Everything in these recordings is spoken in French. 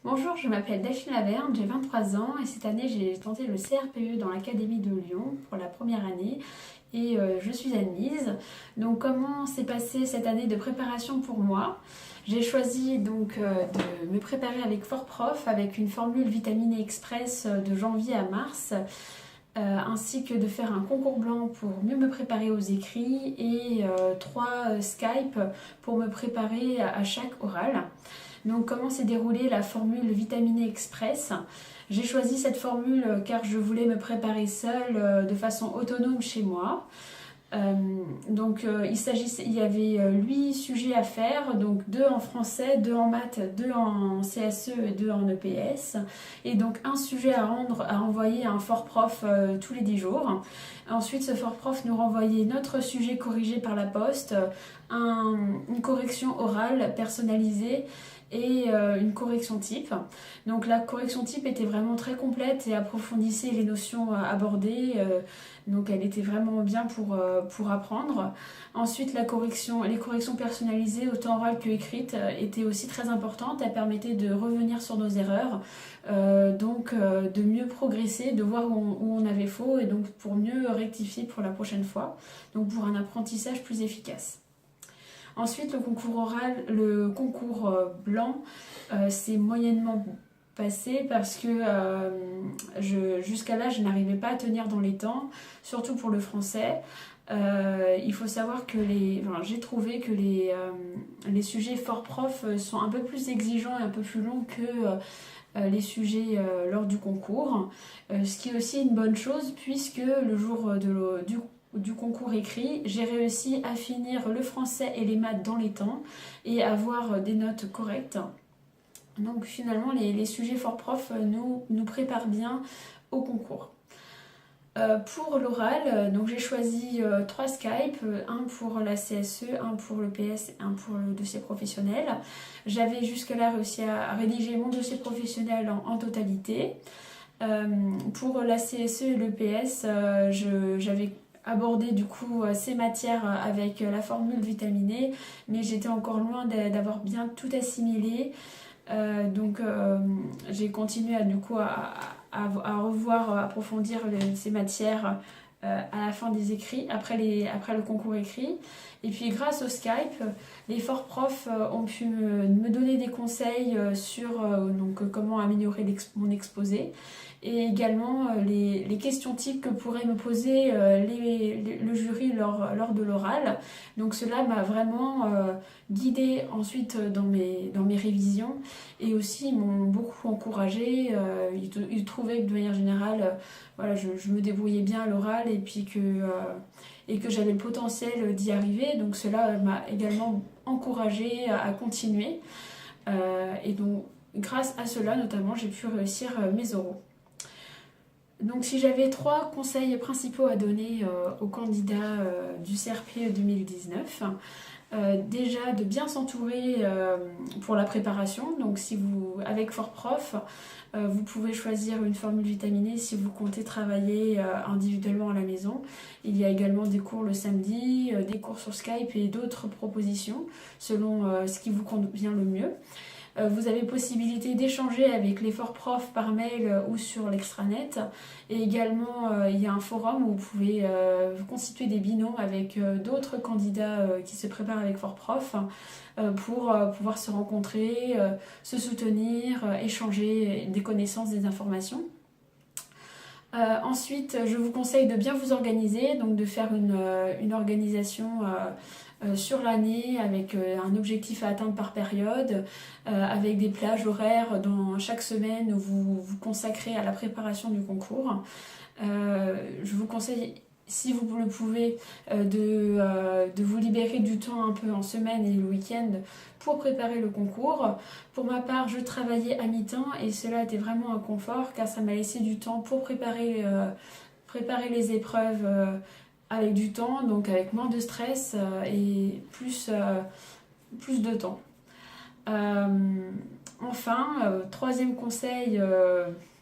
Bonjour, je m'appelle Delphine Laverne, j'ai 23 ans et cette année j'ai tenté le CRPE dans l'Académie de Lyon pour la première année et je suis admise. Donc comment s'est passée cette année de préparation pour moi? J'ai choisi de me préparer avec FortProf avec une formule vitaminée express de janvier à mars. Ainsi que de faire un concours blanc pour mieux me préparer aux écrits et 3 Skype pour me préparer à chaque oral. Donc comment s'est déroulée la formule vitaminée express? J'ai choisi cette formule car je voulais me préparer seule de façon autonome chez moi. Il y avait 8 sujets à faire, donc 2 en français, 2 en maths, 2 en CSE et 2 en EPS. Et donc un sujet à envoyer à un FortProf tous les 10 jours. Ensuite, ce FortProf nous renvoyait notre sujet corrigé par la poste, une correction orale personnalisée et une correction type. Donc la correction type était vraiment très complète et approfondissait les notions abordées. Donc elle était vraiment bien pour apprendre. Ensuite, les corrections personnalisées, autant orales que écrites, étaient aussi très importantes. Elles permettaient de revenir sur nos erreurs, de mieux progresser, de voir où on avait faux et donc pour mieux rectifier pour la prochaine fois. Donc pour un apprentissage plus efficace. Ensuite, le concours blanc, c'est moyennement passé parce que jusqu'à là, je n'arrivais pas à tenir dans les temps, surtout pour le français. Il faut savoir que j'ai trouvé que les sujets FortProf sont un peu plus exigeants et un peu plus longs que les sujets lors du concours. Ce qui est aussi une bonne chose puisque le jour du concours écrit, j'ai réussi à finir le français et les maths dans les temps et avoir des notes correctes. Donc finalement, les sujets FortProf nous préparent bien au concours. Pour l'oral, donc j'ai choisi 3 Skype, un pour la CSE, un pour le PS et un pour le dossier professionnel. J'avais jusque-là réussi à rédiger mon dossier professionnel en totalité. Pour la CSE et le PS, j'avais abordé du coup ces matières avec la formule vitaminée, mais j'étais encore loin d'avoir bien tout assimilé. J'ai continué à revoir, approfondir ces matières à la fin des écrits, après le concours écrit. Et puis grâce au Skype, les FortProf ont pu me donner des conseils sur comment améliorer mon exposé et également les questions types que pourrait me poser le jury lors de l'oral. Donc cela m'a vraiment guidée ensuite dans mes révisions et aussi ils m'ont beaucoup encouragée. Ils trouvaient que de manière générale, je me débrouillais bien à l'oral et puis que j'avais le potentiel d'y arriver. Donc cela m'a également encouragée à continuer. Et donc grâce à cela notamment, j'ai pu réussir mes oraux. Donc si j'avais 3 conseils principaux à donner aux candidats du CRPE 2019, déjà de bien s'entourer pour la préparation. Donc avec FortProf, vous pouvez choisir une formule vitaminée si vous comptez travailler individuellement à la maison. Il y a également des cours le samedi, des cours sur Skype et d'autres propositions selon ce qui vous convient le mieux. Vous avez possibilité d'échanger avec les FortProf par mail ou sur l'extranet. Et également, il y a un forum où vous pouvez constituer des binômes avec d'autres candidats qui se préparent avec FortProf pour pouvoir se rencontrer, se soutenir, échanger des connaissances, des informations. Ensuite, je vous conseille de bien vous organiser, donc de faire une organisation sur l'année avec un objectif à atteindre par période, avec des plages horaires dans chaque semaine où vous vous consacrez à la préparation du concours. Je vous conseille, si vous le pouvez, de vous libérer du temps un peu en semaine et le week-end pour préparer le concours. Pour ma part, je travaillais à mi-temps et cela était vraiment un confort car ça m'a laissé du temps pour préparer les épreuves avec du temps, donc avec moins de stress et plus de temps. Enfin, troisième conseil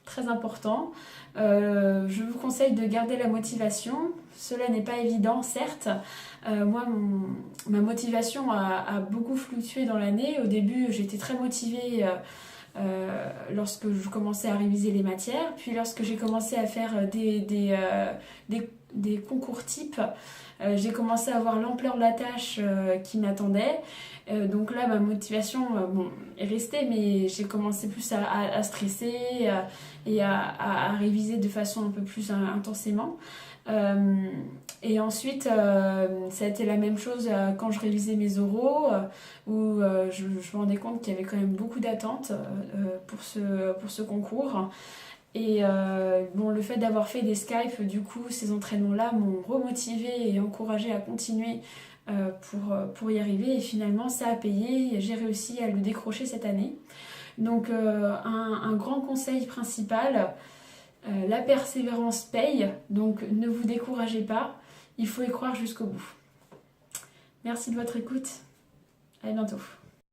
très important, je vous conseille de garder la motivation. Cela n'est pas évident, certes. Moi, ma motivation a beaucoup fluctué dans l'année. Au début, j'étais très motivée lorsque je commençais à réviser les matières. Puis lorsque j'ai commencé à faire des concours types, j'ai commencé à voir l'ampleur de la tâche qui m'attendait. Donc là, ma motivation est restée, mais j'ai commencé plus à stresser et à réviser de façon un peu plus intensément. Et ensuite, ça a été la même chose quand je révisais mes oraux, où je me rendais compte qu'il y avait quand même beaucoup d'attentes pour ce concours. Et le fait d'avoir fait des Skype, du coup, ces entraînements-là m'ont remotivée et encouragée à continuer pour y arriver. Et finalement, ça a payé. J'ai réussi à le décrocher cette année. Donc, un grand conseil principal, la persévérance paye. Donc, ne vous découragez pas. Il faut y croire jusqu'au bout. Merci de votre écoute. À bientôt.